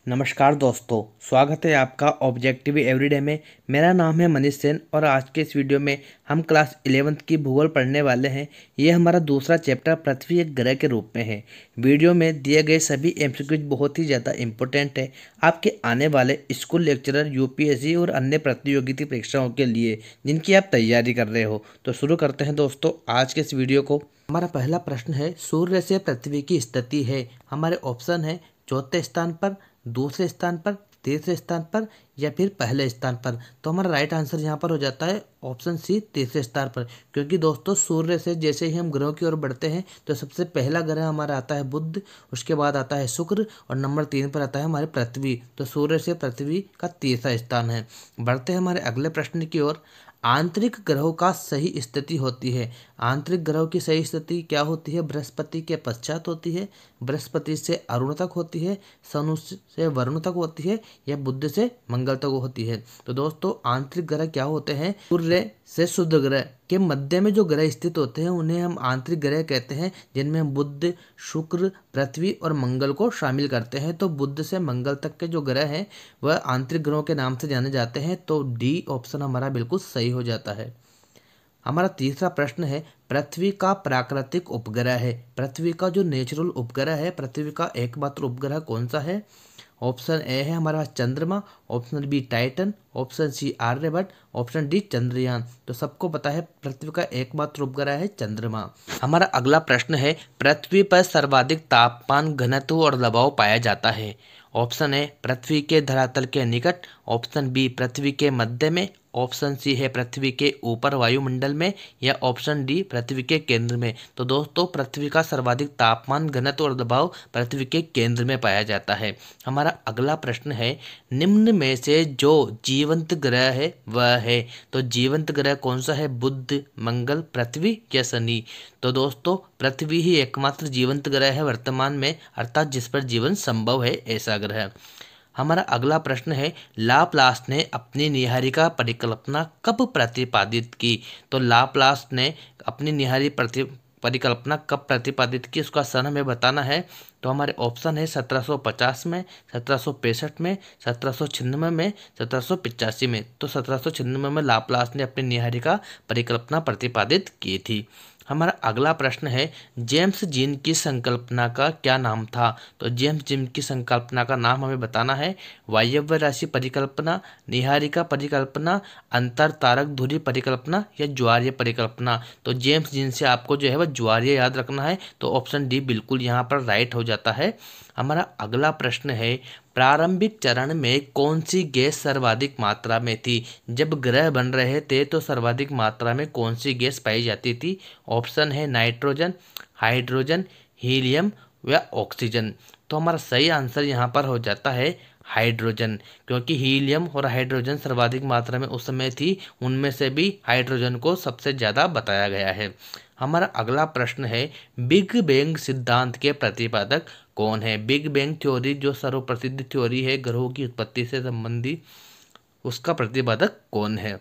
नमस्कार दोस्तों, स्वागत है आपका ऑब्जेक्टिव एवरीडे में। मेरा नाम है मनीष सेन और आज के इस वीडियो में हम क्लास 11th की भूगोल पढ़ने वाले हैं। ये हमारा दूसरा चैप्टर पृथ्वी एक ग्रह के रूप में है। वीडियो में दिए गए सभी एमसीक्यूज बहुत ही ज़्यादा इंपॉर्टेंट है आपके आने वाले स्कूल लेक्चरर, यूपीएससी और अन्य प्रतियोगिता परीक्षाओं के लिए जिनकी आप तैयारी कर रहे हो। तो शुरू करते हैं दोस्तों आज के इस वीडियो को। हमारा पहला प्रश्न है, सूर्य से पृथ्वी की स्थिति है। हमारे ऑप्शन है चौथे स्थान पर, दूसरे स्थान पर, तीसरे स्थान पर या फिर पहले स्थान पर। तो हमारा राइट आंसर यहाँ पर हो जाता है ऑप्शन सी, तीसरे स्थान पर। क्योंकि दोस्तों सूर्य से जैसे ही हम ग्रहों की ओर बढ़ते हैं तो सबसे पहला ग्रह हमारा आता है बुध, उसके बाद आता है शुक्र और नंबर 3 पर आता है हमारी पृथ्वी। तो सूर्य से पृथ्वी का तीसरा स्थान है। बढ़ते हैं हमारे अगले प्रश्न की ओर। आंतरिक ग्रहों का सही स्थिति होती है। आंतरिक ग्रहों की सही स्थिति क्या होती है? बृहस्पति के पश्चात होती है, बृहस्पति से अरुण तक होती है, शनि से वरुण तक होती है या बुध से मंगल तक होती है। तो दोस्तों आंतरिक ग्रह क्या होते हैं? सूर्य से शुद्ध ग्रह के मध्य में जो ग्रह स्थित होते हैं उन्हें हम आंतरिक ग्रह कहते हैं, जिनमें हम बुध, शुक्र, पृथ्वी और मंगल को शामिल करते हैं। तो बुध से मंगल तक के जो ग्रह हैं वह आंतरिक ग्रहों के नाम से जाने जाते हैं। तो डी ऑप्शन हमारा बिल्कुल सही हो जाता है। हमारा तीसरा प्रश्न है, पृथ्वी का प्राकृतिक उपग्रह है। पृथ्वी का जो नेचुरल उपग्रह है, पृथ्वी का एकमात्र उपग्रह कौन सा है? ऑप्शन ए है हमारा चंद्रमा, option B Titan, option C Aryabhatta, option D Chandrayaan. तो सबको पता है पृथ्वी का एकमात्र उपग्रह है चंद्रमा। हमारा अगला प्रश्न है, पृथ्वी पर सर्वाधिक तापमान, घनत्व और दबाव पाया जाता है। ऑप्शन ए पृथ्वी के धरातल के निकट, ऑप्शन बी पृथ्वी के मध्य में, ऑप्शन सी है पृथ्वी के ऊपर वायुमंडल में या ऑप्शन डी पृथ्वी के केंद्र में। तो दोस्तों पृथ्वी का सर्वाधिक तापमान, घनत्व और दबाव पृथ्वी के केंद्र में पाया जाता है। हमारा अगला प्रश्न है, निम्न में से जो जीवंत ग्रह है वह है। तो जीवंत ग्रह कौन सा है? बुध, मंगल, पृथ्वी या शनि? तो दोस्तों पृथ्वी ही एकमात्र जीवंत ग्रह है वर्तमान में, अर्थात जिस पर जीवन संभव है ऐसा ग्रह। हमारा अगला प्रश्न है, लाप्लास ने अपनी नीहारिका परिकल्पना कब प्रतिपादित की? तो लाप्लास ने अपनी परिकल्पना कब प्रतिपादित की, उसका सन हमें बताना है। तो हमारे ऑप्शन है 1750 में, 1765 में, 1796 में, 1785 में। तो 1796 में लाप्लास ने अपनी नीहारिका परिकल्पना प्रतिपादित की थी। हमारा अगला प्रश्न है, जेम्स जीन की संकल्पना का क्या नाम था? तो जेम्स जीन की संकल्पना का नाम हमें बताना है। वायव्य राशि परिकल्पना, नीहारिका परिकल्पना, अंतर तारक धुरी परिकल्पना या ज्वारीय परिकल्पना? तो जेम्स जीन से आपको जो है वह ज्वारीय याद रखना है। तो ऑप्शन डी बिल्कुल यहाँ पर राइट हो जाता है। हमारा अगला प्रश्न है, प्रारंभिक चरण में कौन सी गैस सर्वाधिक मात्रा में थी? जब ग्रह बन रहे थे तो सर्वाधिक मात्रा में कौन सी गैस पाई जाती थी? ऑप्शन है नाइट्रोजन, हाइड्रोजन, हीलियम या ऑक्सीजन। तो हमारा सही आंसर यहाँ पर हो जाता है हाइड्रोजन, क्योंकि हीलियम और हाइड्रोजन सर्वाधिक मात्रा में उस समय थी, उनमें से भी हाइड्रोजन को सबसे ज़्यादा बताया गया है। हमारा अगला प्रश्न है, बिग बैंग सिद्धांत के प्रतिपादक कौन है? बिग बैंग थ्योरी जो सर्वप्रसिद्ध थ्योरी है ग्रहों की उत्पत्ति से संबंधित, उसका प्रतिपादक कौन है?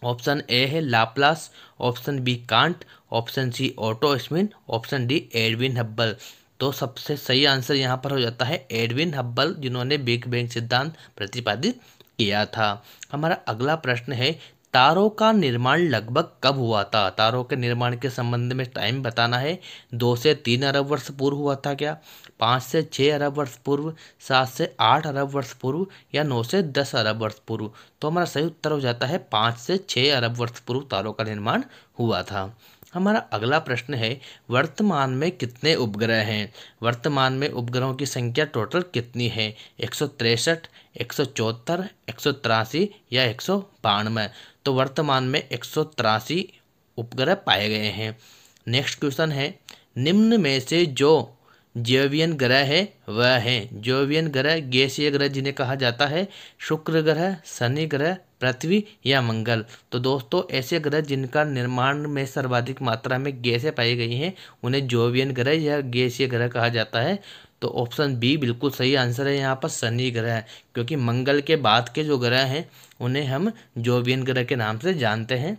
ऑप्शन ए है लाप्लास, option B Kant, option C Otto Smith, option D Edwin Hubble. तो सबसे सही आंसर यहाँ पर हो जाता है एडविन हब्बल, जिन्होंने बिग बैंग सिद्धांत प्रतिपादित किया था। हमारा अगला प्रश्न है, तारों का निर्माण लगभग कब हुआ था? तारों के निर्माण के संबंध में टाइम बताना है। 2 से 3 अरब वर्ष पूर्व हुआ था क्या? 5 से 6 अरब वर्ष पूर्व, 7 से 8 अरब वर्ष पूर्व या 9 से 10 अरब वर्ष पूर्व? तो हमारा सही उत्तर हो जाता है 5 से 6 अरब वर्ष पूर्व तारों का निर्माण हुआ था। हमारा अगला प्रश्न है, वर्तमान में कितने उपग्रह हैं? वर्तमान में उपग्रहों की संख्या टोटल कितनी है? 163, 174, 183 या 192? तो वर्तमान में 183 उपग्रह पाए गए हैं। नेक्स्ट क्वेश्चन है, निम्न में से जो जैवियन ग्रह है वह है। जैवियन ग्रह गैसीय ग्रह जिन्हें कहा जाता है, शुक्र ग्रह, शनि ग्रह, पृथ्वी या मंगल? तो दोस्तों ऐसे ग्रह जिनका निर्माण में सर्वाधिक मात्रा में गैसें पाई गई हैं उन्हें जैवियन ग्रह या गैसीय ग्रह कहा जाता है। तो ऑप्शन बी बिल्कुल सही आंसर है यहाँ पर शनि ग्रह, क्योंकि मंगल के बाद के जो ग्रह हैं उन्हें हम जैवियन ग्रह के नाम से जानते हैं।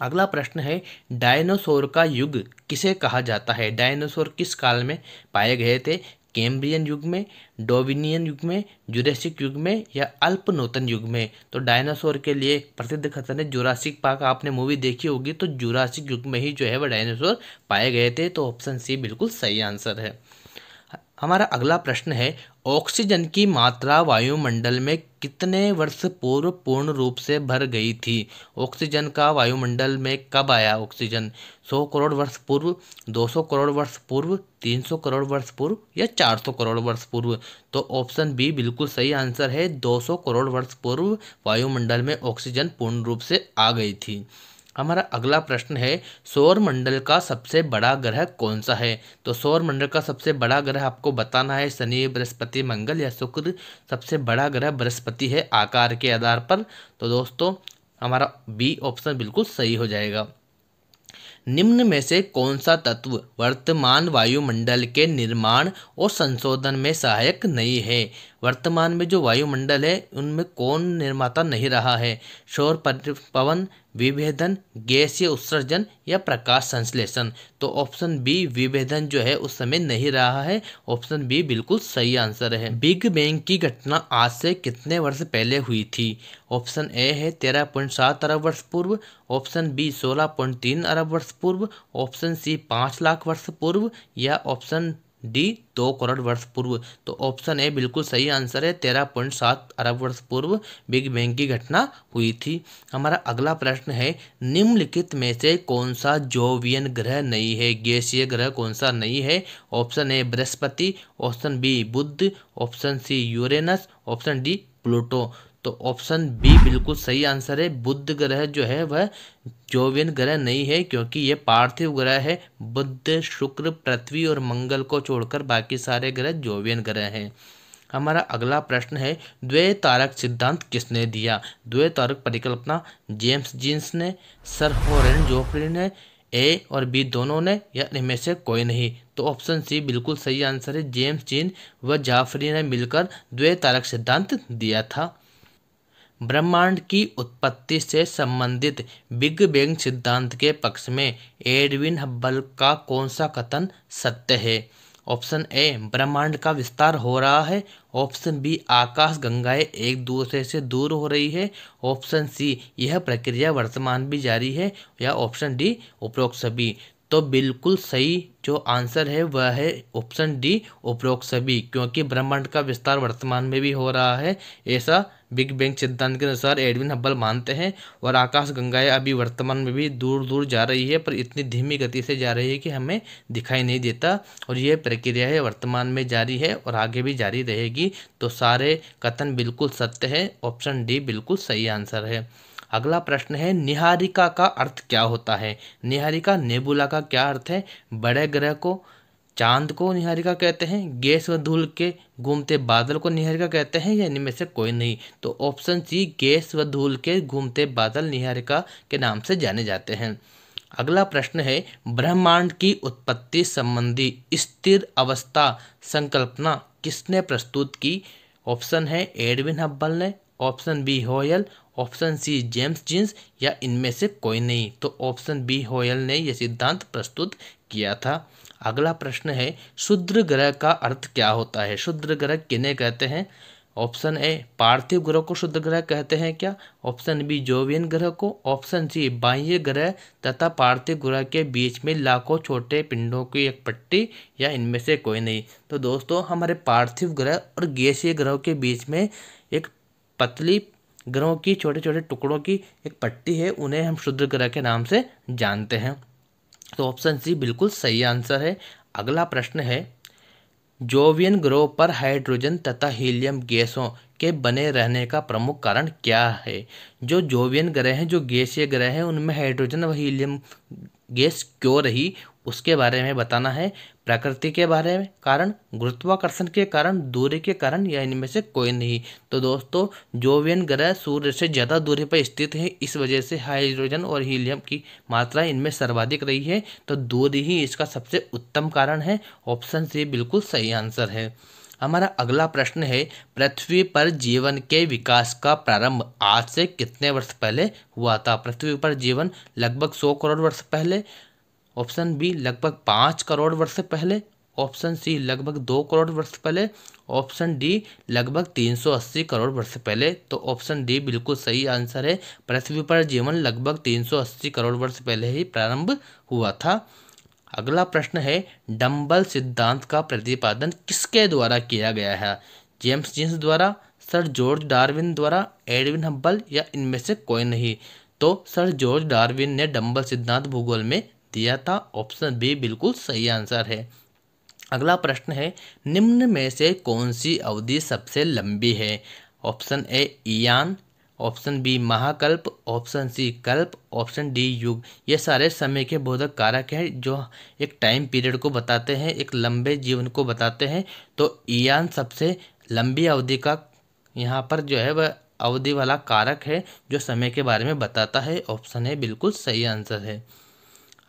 अगला प्रश्न है, डायनासोर का युग किसे कहा जाता है? डायनासोर किस काल में पाए गए थे? कैम्ब्रियन युग में, डोविनियन युग में, जुरासिक युग में या अल्प नूतन युग में। तो डायनासोर के लिए प्रसिद्ध कथन है जुरासिक पार्क, आपने मूवी देखी होगी, तो जुरासिक युग में ही जो है वह डायनासोर पाए गए थे। तो ऑप्शन सी बिल्कुल सही आंसर है। हमारा अगला प्रश्न है, ऑक्सीजन की मात्रा वायुमंडल में कितने वर्ष पूर्व पूर्ण रूप से भर गई थी? ऑक्सीजन का वायुमंडल में कब आया ऑक्सीजन? 100 करोड़ वर्ष पूर्व, 200 करोड़ वर्ष पूर्व, 300 करोड़ वर्ष पूर्व या 400 करोड़ वर्ष पूर्व? तो ऑप्शन बी बिल्कुल सही आंसर है। 200 करोड़ वर्ष पूर्व वायुमंडल में ऑक्सीजन पूर्ण रूप से आ गई थी। हमारा अगला प्रश्न है, सौर मंडल का सबसे बड़ा ग्रह कौन सा है? तो सौर मंडल का सबसे बड़ा ग्रह आपको बताना है शनि, बृहस्पति, मंगल या शुक्र। सबसे बड़ा ग्रह बृहस्पति है आकार के आधार पर। तो दोस्तों हमारा बी ऑप्शन बिल्कुल सही हो जाएगा। निम्न में से कौन सा तत्व वर्तमान वायुमंडल के निर्माण और संशोधन में सहायक नहीं है? वर्तमान में जो वायुमंडल है उनमें कौन निर्माता नहीं रहा है? सौर पवन, विभेदन, गैसीय उत्सर्जन या प्रकाश संश्लेषण? तो ऑप्शन बी विभेदन जो है उस समय नहीं रहा है। ऑप्शन बी बिल्कुल सही आंसर है। बिग बैंग की घटना आज से कितने वर्ष पहले हुई थी? ऑप्शन ए है 13.7 अरब वर्ष पूर्व, ऑप्शन बी 16.3 अरब वर्ष पूर्व, ऑप्शन सी 5 लाख वर्ष पूर्व या ऑप्शन डी 2 करोड़ वर्ष पूर्व? तो ऑप्शन ए बिल्कुल सही आंसर है। 13.7 अरब वर्ष पूर्व बिग बैंग की घटना हुई थी। हमारा अगला प्रश्न है, निम्नलिखित में से कौन सा जोवियन ग्रह नहीं है? गैसीय ग्रह कौन सा नहीं है? Option A Brihaspati, option B Budh, option C Uranus, option D Pluto? तो ऑप्शन बी बिल्कुल सही आंसर है। बुध ग्रह जो है वह जोवियन ग्रह नहीं है क्योंकि ये पार्थिव ग्रह है। बुध, शुक्र, पृथ्वी और मंगल को छोड़कर बाकी सारे ग्रह जोवियन ग्रह हैं। हमारा अगला प्रश्न है, द्वैतारक सिद्धांत किसने दिया? द्वैतारक परिकल्पना जेम्स जीन्स ने, सर लॉरेंस जोफ्री ने, ए और बी दोनों ने या इनमें से कोई नहीं? तो ऑप्शन सी बिल्कुल सही आंसर है। जेम्स जीन व जाफरी ने मिलकर द्वैतारक सिद्धांत दिया था। ब्रह्मांड की उत्पत्ति से संबंधित बिग बैंग सिद्धांत के पक्ष में एडविन हब्बल का कौन सा कथन सत्य है? ऑप्शन ए ब्रह्मांड का विस्तार हो रहा है, ऑप्शन बी आकाश गंगाएं एक दूसरे से दूर हो रही है, ऑप्शन सी यह प्रक्रिया वर्तमान भी जारी है या ऑप्शन डी उपरोक्त सभी? तो बिल्कुल सही जो आंसर है वह है ऑप्शन डी उपरोक्त सभी, क्योंकि ब्रह्मांड का विस्तार वर्तमान में भी हो रहा है ऐसा बिग बैंग सिद्धांत के अनुसार एडविन हब्बल मानते हैं। और आकाश गंगाएं अभी वर्तमान में भी दूर दूर जा रही है, पर इतनी धीमी गति से जा रही है कि हमें दिखाई नहीं देता, और यह प्रक्रिया है वर्तमान में जारी है और आगे भी जारी रहेगी। तो सारे कथन बिल्कुल सत्य है। ऑप्शन डी बिल्कुल सही आंसर है। अगला प्रश्न है, निहारिका का अर्थ क्या होता है? निहारिका नेबुला का क्या अर्थ है? बड़े ग्रह को, चांद को निहारिका कहते हैं, गैस व धूल के घूमते बादल को निहारिका कहते हैं या इनमें से कोई नहीं? तो ऑप्शन सी गैस व धूल के घूमते बादल निहारिका के नाम से जाने जाते हैं। अगला प्रश्न है, ब्रह्मांड की उत्पत्ति संबंधी स्थिर अवस्था संकल्पना किसने प्रस्तुत की? ऑप्शन है एडविन हब्बल ने, option B Hoyle, option C James Jeans या इनमें से कोई नहीं? तो ऑप्शन बी हॉयल ने यह सिद्धांत प्रस्तुत किया था। अगला प्रश्न है, क्षुद्र ग्रह का अर्थ क्या होता है? क्षुद्र ग्रह किन्हें कहते हैं? ऑप्शन ए पार्थिव ग्रह को क्षुद्र ग्रह कहते हैं क्या? ऑप्शन बी जोवियन ग्रह को, ऑप्शन सी बाह्य ग्रह तथा पार्थिव ग्रह के बीच में लाखों छोटे पिंडों की एक पट्टी या इनमें से कोई नहीं? तो दोस्तों हमारे पार्थिव ग्रह और गैसीय ग्रहों के बीच में एक पतली ग्रहों की छोटे छोटे टुकड़ों की एक पट्टी है, उन्हें हम क्षुद्र ग्रह के नाम से जानते हैं। तो ऑप्शन सी बिल्कुल सही आंसर है। अगला प्रश्न है, जोवियन ग्रहों पर हाइड्रोजन तथा हीलियम गैसों के बने रहने का प्रमुख कारण क्या है? जो जोवियन ग्रह हैं, जो गैसीय ग्रह हैं, उनमें हाइड्रोजन व हीलियम गैस क्यों रही उसके बारे में बताना है। प्रकृति के बारे में कारण, गुरुत्वाकर्षण के कारण, दूरी के कारण या इनमें से कोई नहीं? तो दोस्तों जोवियन ग्रह सूर्य से ज़्यादा दूरी पर स्थित है, इस वजह से हाइड्रोजन और हीलियम की मात्रा इनमें सर्वाधिक रही है। तो दूरी ही इसका सबसे उत्तम कारण है। ऑप्शन सी बिल्कुल सही आंसर है। हमारा अगला प्रश्न है, पृथ्वी पर जीवन के विकास का प्रारंभ आज से कितने वर्ष पहले हुआ था? पृथ्वी पर जीवन लगभग 100 करोड़ वर्ष पहले, ऑप्शन बी लगभग 5 करोड़ वर्ष पहले, ऑप्शन सी लगभग 2 करोड़ वर्ष पहले, ऑप्शन डी लगभग 380 करोड़ वर्ष पहले। तो ऑप्शन डी बिल्कुल सही आंसर है। पृथ्वी पर जीवन लगभग 380 करोड़ वर्ष पहले ही प्रारंभ हुआ था। अगला प्रश्न है, डंबल सिद्धांत का प्रतिपादन किसके द्वारा किया गया है? जेम्स जीन्स द्वारा, सर जॉर्ज डार्विन द्वारा, एडविन हब्बल या इनमें से कोई नहीं? तो सर जॉर्ज डार्विन ने डंबल सिद्धांत भूगोल में दिया था। ऑप्शन बी बिल्कुल सही आंसर है। अगला प्रश्न है, निम्न में से कौन सी अवधि सबसे लंबी है? Option A eon, option B महाकल्प, ऑप्शन सी कल्प, ऑप्शन डी युग। ये सारे समय के बोधक कारक हैं जो एक टाइम पीरियड को बताते हैं, एक लंबे जीवन को बताते हैं। तो ईयान सबसे लंबी अवधि का यहाँ पर जो है वह अवधि वाला कारक है जो समय के बारे में बताता है। ऑप्शन ए बिल्कुल सही आंसर है।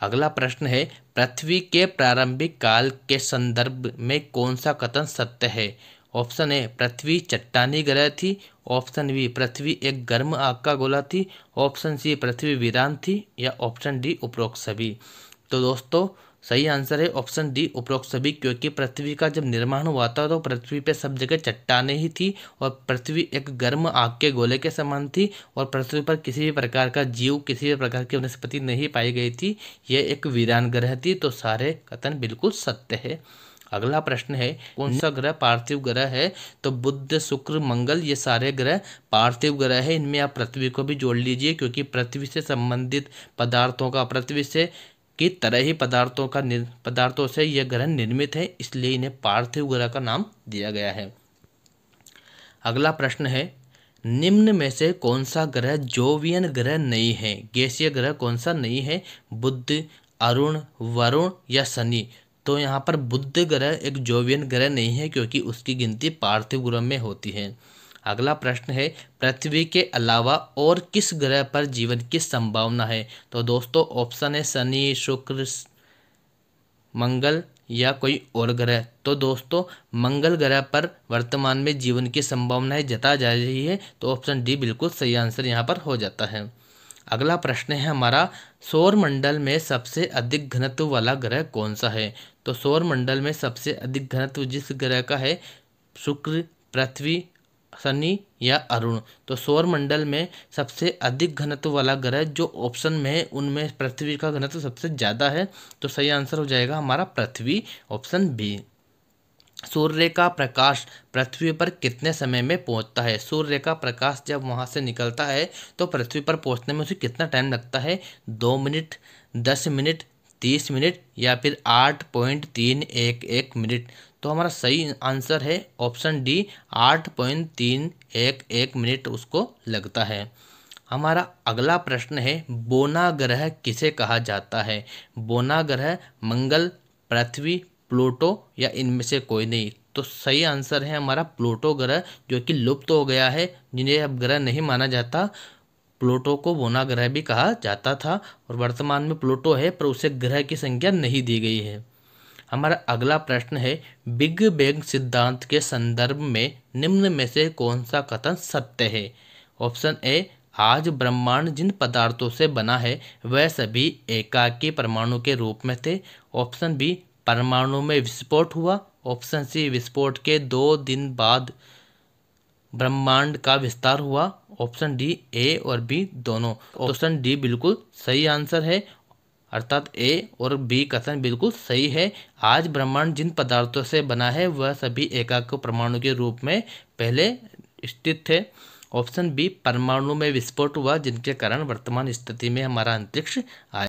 अगला प्रश्न है, पृथ्वी के प्रारंभिक काल के संदर्भ में कौन सा कथन सत्य है? ऑप्शन ए पृथ्वी चट्टानी ग्रह थी, ऑप्शन बी पृथ्वी एक गर्म आग का गोला थी, ऑप्शन सी पृथ्वी वीरान थी या ऑप्शन डी उपरोक्त सभी। तो दोस्तों सही आंसर है ऑप्शन डी उपरोक्त सभी, क्योंकि पृथ्वी का जब निर्माण हुआ था तो पृथ्वी पे सब जगह चट्टानें ही थी और पृथ्वी एक गर्म आग के गोले के समान थी और पृथ्वी पर किसी भी प्रकार का जीव, किसी भी प्रकार की वनस्पति नहीं पाई गई थी। यह एक वीरान ग्रह थी। तो सारे कथन बिल्कुल सत्य है। अगला प्रश्न है, कौन सा ग्रह पार्थिव ग्रह है? तो बुध, शुक्र, मंगल ये सारे ग्रह पार्थिव ग्रह है। इनमें आप पृथ्वी को भी जोड़ लीजिए, क्योंकि पृथ्वी से संबंधित पदार्थों का, पृथ्वी से की तरह ही पदार्थों से यह ग्रह निर्मित है, इसलिए इन्हें पार्थिव ग्रह का नाम दिया गया है। अगला प्रश्न है, निम्न में से कौन सा ग्रह जोवियन ग्रह नहीं है? गैसीय ग्रह कौन सा नहीं है? बुध, अरुण, वरुण या शनि? तो यहाँ पर बुध ग्रह एक जोवियन ग्रह नहीं है, क्योंकि उसकी गिनती पार्थिव ग्रह में होती है। अगला प्रश्न है, पृथ्वी के अलावा और किस ग्रह पर जीवन की संभावना है? तो दोस्तों ऑप्शन है शनि, शुक्र, मंगल या कोई और ग्रह। तो दोस्तों मंगल ग्रह पर वर्तमान में जीवन की संभावनाएं जता जा रही है। तो ऑप्शन डी बिल्कुल सही आंसर यहाँ पर हो जाता है। अगला प्रश्न है हमारा, सौर मंडल में सबसे अधिक घनत्व वाला ग्रह कौन सा है? तो सौर मंडल में सबसे अधिक घनत्व जिस ग्रह का है, शुक्र, पृथ्वी, शनि या अरुण? तो सौर मंडल में सबसे अधिक घनत्व वाला ग्रह जो ऑप्शन में है उनमें पृथ्वी का घनत्व सबसे ज़्यादा है। तो सही आंसर हो जाएगा हमारा पृथ्वी, ऑप्शन बी। सूर्य का प्रकाश पृथ्वी पर कितने समय में पहुंचता है? सूर्य का प्रकाश जब वहां से निकलता है तो पृथ्वी पर पहुंचने में उसे कितना टाइम लगता है? 2 मिनट, 10 मिनट, 30 मिनट या फिर 8.311 मिनट? तो हमारा सही आंसर है ऑप्शन डी, 8.311 मिनट उसको लगता है। हमारा अगला प्रश्न है, बोना ग्रह किसे कहा जाता है? बोना ग्रह मंगल, पृथ्वी, प्लूटो या इनमें से कोई नहीं? तो सही आंसर है हमारा प्लूटो ग्रह, जो कि लुप्त हो गया है, जिन्हें अब ग्रह नहीं माना जाता। प्लूटो को बोना ग्रह भी कहा जाता था और वर्तमान में प्लूटो है, पर उसे ग्रह की संज्ञा नहीं दी गई है। हमारा अगला प्रश्न है, बिग बैंग सिद्धांत के संदर्भ में निम्न में से कौन सा कथन सत्य है? ऑप्शन ए, आज ब्रह्मांड जिन पदार्थों से बना है वह सभी एकाकी परमाणु के रूप में थे। ऑप्शन बी, परमाणु में विस्फोट हुआ। ऑप्शन सी, विस्फोट के 2 दिन बाद ब्रह्मांड का विस्तार हुआ। ऑप्शन डी, ए और बी दोनों। ऑप्शन डी बिल्कुल सही आंसर है, अर्थात ए और बी कथन बिल्कुल सही है। आज ब्रह्मांड जिन पदार्थों से बना है वह सभी एकाक परमाणु के रूप में पहले स्थित थे। ऑप्शन बी, परमाणु में विस्फोट हुआ जिनके कारण वर्तमान स्थिति में हमारा अंतरिक्ष आया।